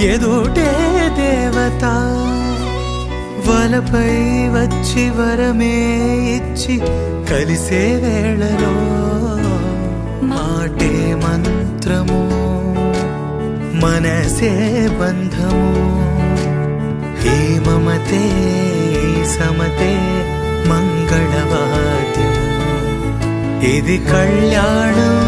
ఎదుటే దేవత వలపై వచ్చి వరమే ఇచ్చి కలిసే వేళలో మాటే మంత్రము మనసే బంధము ఈ మమతే సమతే మంగళవాద్యం ఇది కళ్యాణం